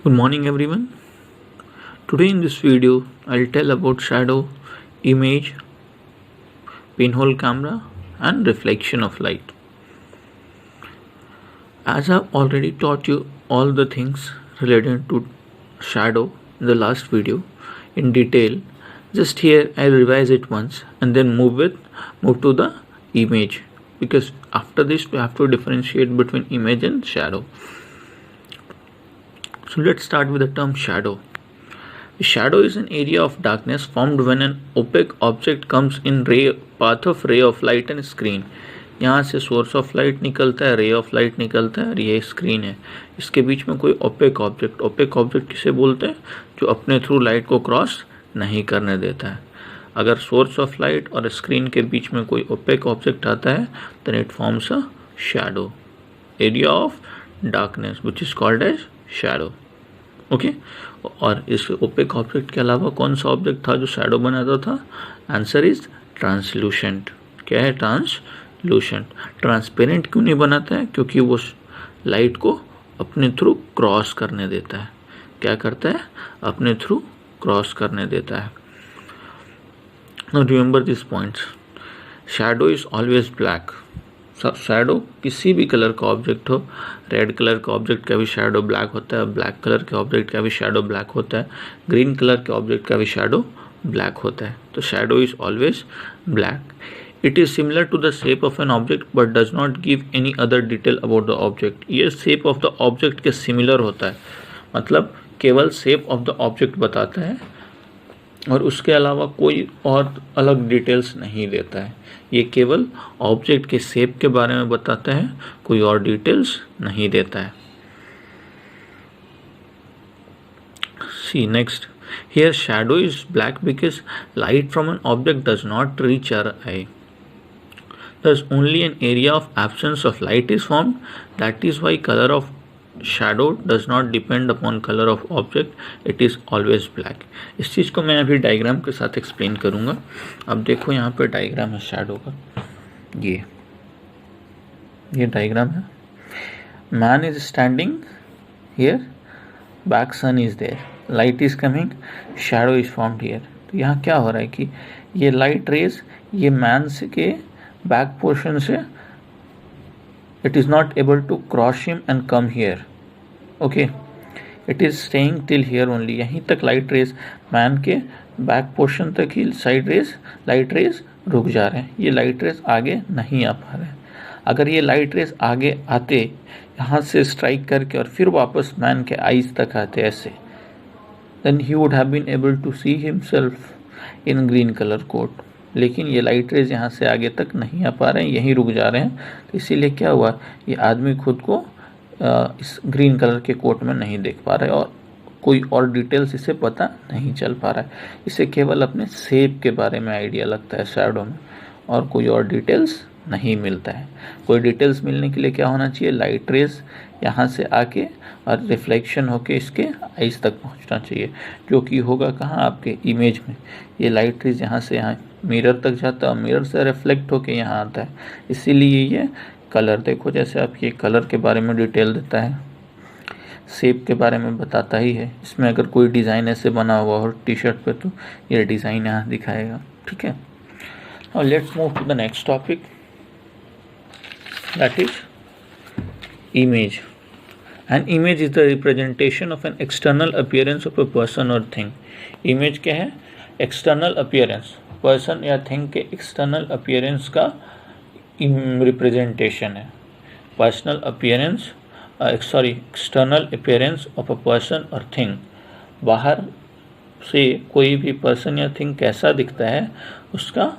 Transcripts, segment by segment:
Good morning everyone. Today in this video I'll tell about shadow, image, pinhole camera and reflection of light. As I've already taught you all the things related to shadow in the last video in detail, just here I'll revise it once and then move to the image, because after this we have to differentiate between image and shadow. So let's start with the term shadow. A shadow is an area of darkness formed when an opaque object comes in path of ray of light and screen. यहाँ से source of light निकलता है, ray of light निकलता है और ये screen है. इसके बीच में कोई ओपेक ऑब्जेक्ट किसे बोलते हैं? जो अपने थ्रू लाइट को क्रॉस नहीं करने देता है. अगर सोर्स ऑफ लाइट और स्क्रीन के बीच में कोई ओपेक ऑब्जेक्ट आता है then it forms a shadow, area of darkness which is called as shadow. Okay. और इस ओपेक ऑब्जेक्ट के अलावा कौन सा ऑब्जेक्ट था जो शैडो बनाता था? Answer is translucent. क्या है? ट्रांसल्यूसेंट. ट्रांसपेरेंट क्यों नहीं बनाता है? क्योंकि वो लाइट को अपने थ्रू क्रॉस करने देता है. क्या करता है? अपने थ्रू क्रॉस करने देता है. Now remember this points. Shadow is always black. Shadow किसी भी कलर का ऑब्जेक्ट हो, रेड कलर का ऑब्जेक्ट का भी शैडो ब्लैक होता है, ब्लैक कलर के ऑब्जेक्ट का भी शैडो ब्लैक होता है, ग्रीन कलर के ऑब्जेक्ट का भी शैडो ब्लैक होता है. तो shadow is always black. It is similar to the shape of an object but does not give any other detail about the object. ये शेप ऑफ द ऑब्जेक्ट के similar होता है, मतलब केवल शेप ऑफ द ऑब्जेक्ट बताता है और उसके अलावा कोई और अलग डिटेल्स नहीं देता है. ये केवल ऑब्जेक्ट के शेप के बारे में बताता है, कोई और डिटेल्स नहीं देता है. See next. Here shadow is black because light from an object does not reach our eye. Thus only an area of absence of light is formed. That is why color of shadow does not depend upon color of object. It is always black. इस चीज़ को मैं अभी diagram के साथ explain करूँगा. अब देखो यहाँ पे डायग्राम है शैडो का. ये डायग्राम है. Man is standing here, back sun is there, light is coming, shadow is formed here. तो यहाँ क्या हो रहा है कि ये लाइट रेज ये मैन से के बैक पोर्शन से it is not able to cross him and come here. Okay, it is staying till here only. यहीं तक लाइट रेज मैन के बैक पोर्शन तक ही लाइट रेज रुक जा रहे हैं. ये लाइट रेज आगे नहीं आ पा रहे हैं. अगर ये लाइट रेज आगे आते, यहाँ से स्ट्राइक करके और फिर वापस मैन के आईज तक आते ऐसे, then he would have been able to see himself in green color coat. लेकिन ये लाइट रेज यहाँ से आगे तक नहीं आ पा रहे हैं, यहीं रुक जा रहे हैं. तो इसीलिए क्या हुआ, ये आदमी खुद को इस ग्रीन कलर के कोट में नहीं देख पा रहा है और कोई और डिटेल्स इसे पता नहीं चल पा रहा है. इसे केवल अपने शेप के बारे में आइडिया लगता है शैडो में, और कोई और डिटेल्स नहीं मिलता है. कोई डिटेल्स मिलने के लिए क्या होना चाहिए? लाइट रेज यहाँ से आके और रिफ्लेक्शन होके इसके आइज तक पहुँचना चाहिए, जो कि होगा कहाँ? आपके इमेज में. ये लाइट रेज यहाँ से यहाँ मिरर तक जाता है और मिरर से रिफ्लेक्ट होके यहाँ आता है. इसीलिए ये कलर देखो, जैसे आप ये कलर के बारे में डिटेल देता है, शेप के बारे में बताता ही है. इसमें अगर कोई डिज़ाइन ऐसे बना हुआ हो टी शर्ट पे तो ये डिज़ाइन यहाँ दिखाएगा. ठीक है. और let's move to the next topic, that is image. An image is the representation of an external appearance of a person or thing. Image क्या है? External appearance, person या thing के external appearance का representation है. Personal appearance, external appearance of a person or thing. बाहर से कोई भी person या thing कैसा दिखता है उसका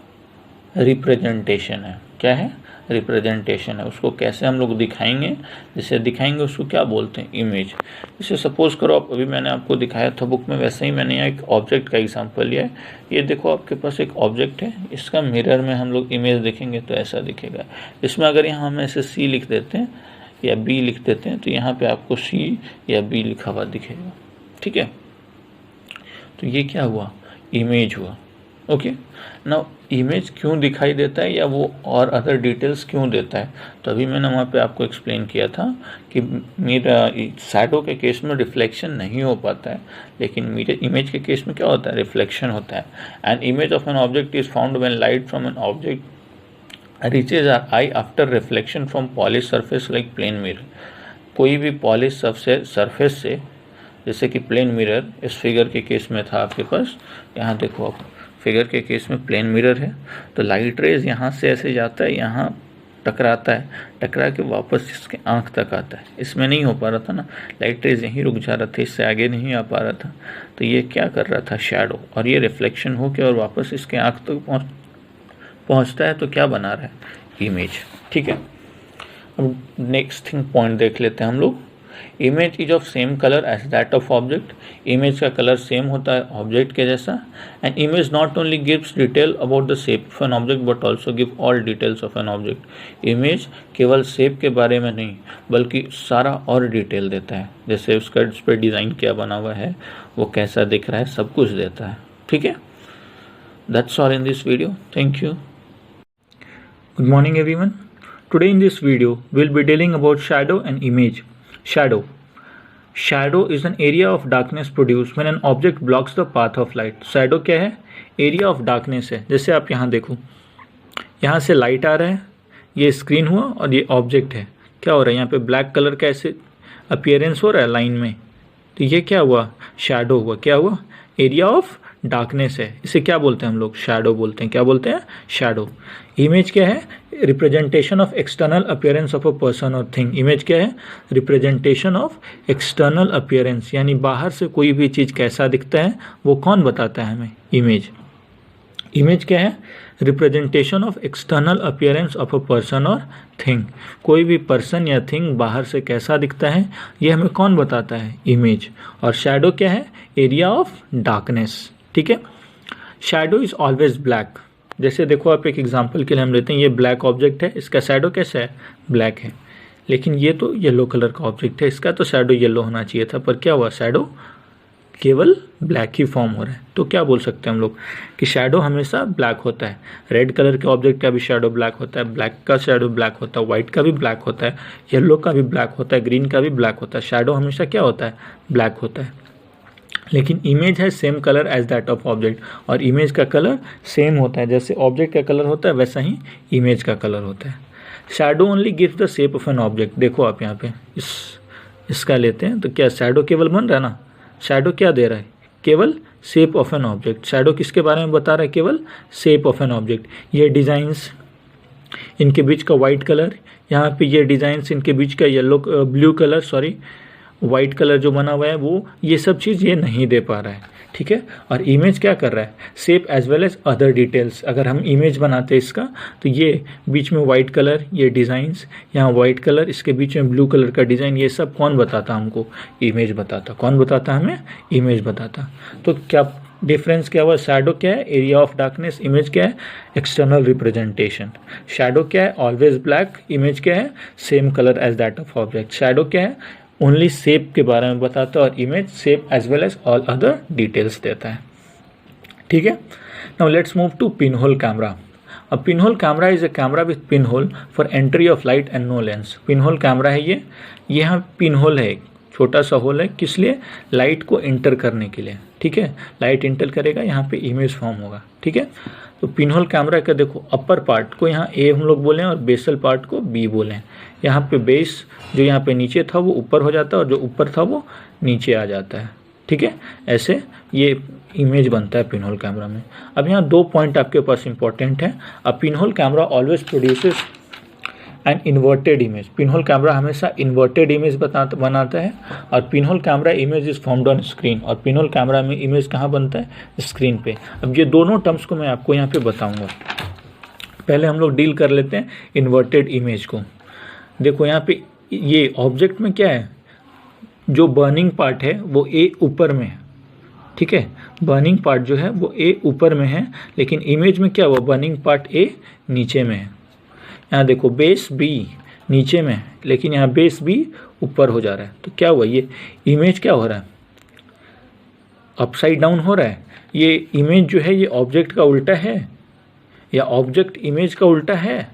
representation है. क्या है? रिप्रेजेंटेशन है. उसको कैसे हम लोग दिखाएंगे, जिसे दिखाएंगे उसको क्या बोलते हैं? इमेज. जैसे सपोज करो आप, अभी मैंने आपको दिखाया था बुक में, वैसे ही मैंने यहाँ एक ऑब्जेक्ट का एग्जांपल लिया है. ये देखो आपके पास एक ऑब्जेक्ट है, इसका मिरर में हम लोग इमेज देखेंगे तो ऐसा दिखेगा. इसमें अगर यहाँ हम ऐसे सी लिख देते हैं या बी लिख देते हैं तो यहाँ पे आपको सी या बी लिखा हुआ दिखेगा. ठीक है. तो ये क्या हुआ? इमेज हुआ. ओके। नाउ इमेज क्यों दिखाई देता है या वो और अदर डिटेल्स क्यों देता है, तो अभी मैंने वहाँ पे आपको एक्सप्लेन किया था कि मेरा शैडो के केस में रिफ्लेक्शन नहीं हो पाता है, लेकिन मेरे इमेज के केस में क्या होता है, रिफ्लेक्शन होता है। An image of an object is found when light from an object reaches our eye after reflection from polish surface like plain mirror. कोई भी पॉलिश सरफेस से, जैसे कि प्लेन मिरर इस फिगर के केस में था आपके पास, यहाँ देखो आप फिगर के केस में प्लेन मिरर है, तो लाइट रेज यहाँ से ऐसे जाता है, यहाँ टकराता है, टकरा के वापस इसके आँख तक आता है। इसमें नहीं हो पा रहा था ना, लाइट रेज यहीं रुक जा रहा था, इससे आगे नहीं आ पा रहा था, तो ये क्या कर रहा था, शैडो, और ये रिफ्लेक्शन हो के और वापस इसके आँख तक पहुँचता है, तो क्या बना रहा है, इमेज। ठीक है, अब नेक्स्ट थिंग पॉइंट देख लेते हैं हम लोग। Image is of same colour as that of object. Image का कलर सेम होता है ऑब्जेक्ट के जैसा। And image not only gives detail about the shape of an object but also give all details of an object. Image केवल shape के बारे में नहीं बल्कि सारा और डिटेल देता है, जैसे उसका उस पर डिज़ाइन क्या बना हुआ है, वो कैसा दिख रहा है, सब कुछ देता है। ठीक है, that's all in this video, thank you. Good morning everyone. Today in this video, we'll be dealing about shadow and image. Shadow. Shadow is an area of darkness produced when an object blocks the path of light. Shadow क्या है? Area of darkness है। जैसे आप यहाँ देखो, यहाँ से light आ रहा है, ये स्क्रीन हुआ और ये ऑब्जेक्ट है। क्या हो रहा है, यहाँ पे ब्लैक कलर का ऐसे अपीयरेंस हो रहा है लाइन में, तो ये क्या हुआ, शैडो हुआ। क्या हुआ, एरिया ऑफ डार्कनेस है। इसे क्या बोलते हैं हम लोग, शैडो बोलते हैं। क्या बोलते हैं, शैडो। इमेज क्या है, representation of external appearance of a person और थिंग। इमेज क्या है, रिप्रेजेंटेशन ऑफ एक्सटर्नल अपीयरेंस, यानी बाहर से कोई भी चीज़ कैसा दिखता है वो कौन बताता है हमें, इमेज। इमेज क्या है, representation of external appearance of a person और थिंग। कोई भी पर्सन या थिंग बाहर से कैसा दिखता है ये हमें कौन बताता है, इमेज। और शैडो क्या है, एरिया ऑफ डार्कनेस। ठीक है, शैडो इज ऑलवेज ब्लैक। जैसे देखो आप एक एग्जांपल के लिए हम लेते हैं, ये ब्लैक ऑब्जेक्ट है, इसका शैडो कैसा है, ब्लैक है। लेकिन ये तो येलो कलर का ऑब्जेक्ट है, इसका तो शैडो येलो होना चाहिए था, पर क्या हुआ, शैडो केवल ब्लैक ही फॉर्म हो रहा है। तो क्या बोल सकते हैं हम लोग कि शैडो हमेशा ब्लैक होता है। रेड कलर के ऑब्जेक्ट का भी शैडो ब्लैक होता है, ब्लैक का शैडो ब्लैक होता है, व्हाइट का भी ब्लैक होता है, येलो का भी ब्लैक होता है, ग्रीन का भी ब्लैक होता है। शैडो हमेशा क्या होता है, ब्लैक होता है। लेकिन इमेज है same colour as that of object, और इमेज का कलर सेम होता है, जैसे ऑब्जेक्ट का कलर होता है वैसा ही इमेज का कलर होता है। Shadow only gives the shape of an object. देखो आप यहाँ पे इसका लेते हैं, तो क्या शैडो केवल बन रहा है ना, शैडो क्या दे रहा है, केवल shape of an object. Shadow किसके बारे में बता रहा है, केवल शेप ऑफ एन ऑब्जेक्ट। ये डिज़ाइंस, इनके बीच का वाइट कलर, यहाँ पे ये डिज़ाइंस, इनके बीच का yellow blue colour, sorry white colour जो बना हुआ है वो, ये सब चीज़ ये नहीं दे पा रहा है। ठीक है, और इमेज क्या कर रहा है, shape as well as other details. अगर हम इमेज बनाते हैं इसका, तो ये बीच में वाइट कलर, ये डिज़ाइंस, यहाँ वाइट कलर, इसके बीच में ब्लू कलर का डिज़ाइन, ये सब कौन बताता हमको, इमेज बताता। कौन बताता हमें, इमेज बताता। तो क्या डिफरेंस क्या हुआ, शैडो क्या है, एरिया ऑफ डार्कनेस, इमेज क्या है, एक्सटर्नल रिप्रेजेंटेशन। शैडो क्या है, ऑलवेज ब्लैक, इमेज क्या है, same colour as that of object. Shadow क्या है, ओनली शेप के बारे में बताता है, और image shape as well as all other details देता है। ठीक है, now let's move to pin hole camera. अब pin hole camera is a camera with pin hole for entry of light and no lens. Pin hole camera है ये, यहाँ pin hole है, एक छोटा सा होल है, किस लिए, लाइट को इंटर करने के लिए। ठीक है, लाइट इंटर करेगा, यहाँ पे इमेज फॉर्म होगा। ठीक है, तो पिन होल कैमरा का देखो, अपर पार्ट को यहाँ ए हम लोग बोलें और बेसल पार्ट को बी बोलें। यहाँ पे बेस जो यहाँ पे नीचे था वो ऊपर हो जाता है, और जो ऊपर था वो नीचे आ जाता है। ठीक है, ऐसे ये इमेज बनता है पिन होल कैमरा में। अब यहाँ दो पॉइंट आपके पास इंपॉर्टेंट है। A pin hole camera always produces an inverted image. Pin hole camera हमेशा इन्वर्टेड इमेज बनाता है, और pin hole camera image is formed on screen, और पिन होल कैमरा में इमेज कहाँ बनता है, स्क्रीन पे। अब ये दोनों टर्म्स को मैं आपको यहाँ पे बताऊँगा। पहले हम लोग डील कर लेते हैं इन्वर्टेड इमेज को। देखो यहाँ पे ये ऑब्जेक्ट में क्या है, जो बर्निंग पार्ट है वो ए ऊपर में है। ठीक है, बर्निंग पार्ट जो है वो ए ऊपर में है, लेकिन इमेज में क्या हुआ, बर्निंग पार्ट ए नीचे में है। यहाँ देखो बेस बी नीचे में है, लेकिन यहाँ बेस बी ऊपर हो जा रहा है। तो क्या हुआ, ये इमेज क्या हो रहा है, अपसाइड डाउन हो रहा है, ये इमेज जो है ये ऑब्जेक्ट का उल्टा है या ऑब्जेक्ट इमेज का उल्टा है,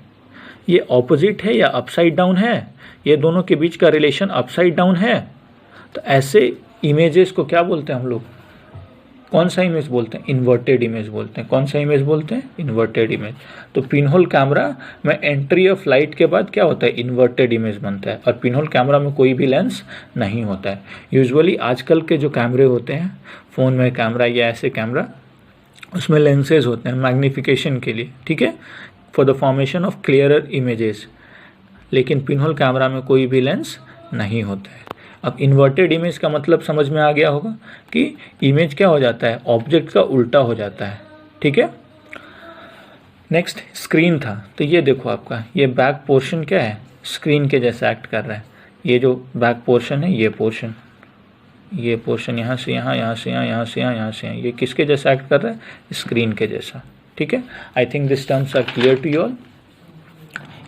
ये ऑपोजिट है या अपसाइड डाउन है, ये दोनों के बीच का रिलेशन अपसाइड डाउन है। तो ऐसे इमेजेस को क्या बोलते हैं हम लोग, कौन सा इमेज बोलते हैं, इन्वर्टेड इमेज बोलते हैं। कौन सा इमेज बोलते हैं, इन्वर्टेड इमेज। तो पिनहोल कैमरा में एंट्री ऑफ लाइट के बाद क्या होता है, इन्वर्टेड इमेज बनता है, और पिनहोल कैमरा में कोई भी लेंस नहीं होता है। यूजुअली आजकल के जो कैमरे होते हैं, फ़ोन में कैमरा या ऐसे कैमरा, उसमें लेंसेज होते हैं मैग्नीफिकेशन के लिए, ठीक है, for the formation of clearer images. लेकिन पिनहोल कैमरा में कोई भी लेंस नहीं होता है। अब इन्वर्टेड इमेज का मतलब समझ में आ गया होगा कि इमेज क्या हो जाता है, ऑब्जेक्ट का उल्टा हो जाता है, ठीक है। नेक्स्ट स्क्रीन था, तो ये देखो आपका ये बैक पोर्शन क्या है, स्क्रीन के जैसा एक्ट कर रहा है। ये जो बैक पोर्शन है, ये पोर्शन यहाँ से यहाँ, यहाँ से यहाँ, यहाँ से यहाँ, यहाँ से यहाँ, ये किसके जैसा एक्ट कर रहा है, स्क्रीन के जैसा, ठीक है। I think this terms are clear to you all.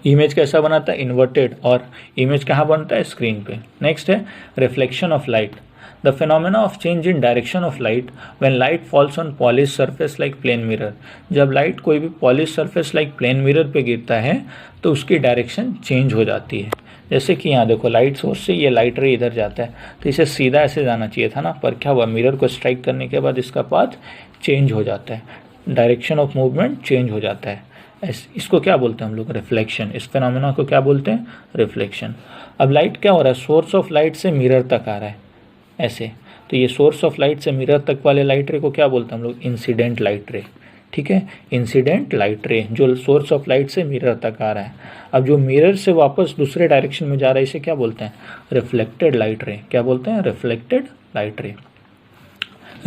Image कैसा बनाता है, इन्वर्टेड, और इमेज कहाँ बनता है, स्क्रीन पे। नेक्स्ट है reflection of light, the phenomena of change in direction of light when light falls on polish surface like plain mirror. जब लाइट कोई भी polish surface like plain mirror पे गिरता है तो उसकी डायरेक्शन चेंज हो जाती है। जैसे कि यहाँ देखो, लाइट सोर्स से ये लाइट रे इधर जाता है, तो इसे सीधा ऐसे जाना चाहिए था ना, पर क्या हुआ, मिरर को स्ट्राइक करने के बाद इसका पाथ चेंज हो जाता है, डायरेक्शन ऑफ मूवमेंट चेंज हो जाता है। इसको क्या बोलते हैं हम लोग, रिफ्लेक्शन। इस फिनोमेना को क्या बोलते हैं, रिफ्लेक्शन। अब लाइट क्या हो रहा है, सोर्स ऑफ लाइट से मिरर तक आ रहा है ऐसे, तो ये सोर्स ऑफ लाइट से मिरर तक वाले लाइट रे को क्या बोलते हैं हम लोग, इंसिडेंट लाइट रे, ठीक है, इंसिडेंट लाइट रे, जो सोर्स ऑफ लाइट से मिरर तक आ रहा है। अब जो मिरर से वापस दूसरे डायरेक्शन में जा रहा है, इसे क्या बोलते हैं, रिफ्लेक्टेड लाइट रे। क्या बोलते हैं, रिफ्लेक्टेड लाइट रे।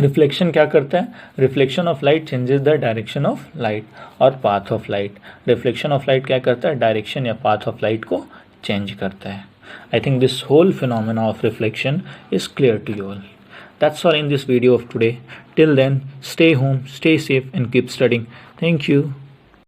रिफ्लेक्शन क्या करता है, reflection of light changes the direction of light और path of light. Reflection of light क्या करता है, डायरेक्शन या पाथ ऑफ लाइट को चेंज करता है। I think this whole phenomena of reflection is clear to you all. That's all in this video of today. Till then, stay home, stay safe, and keep studying. Thank you.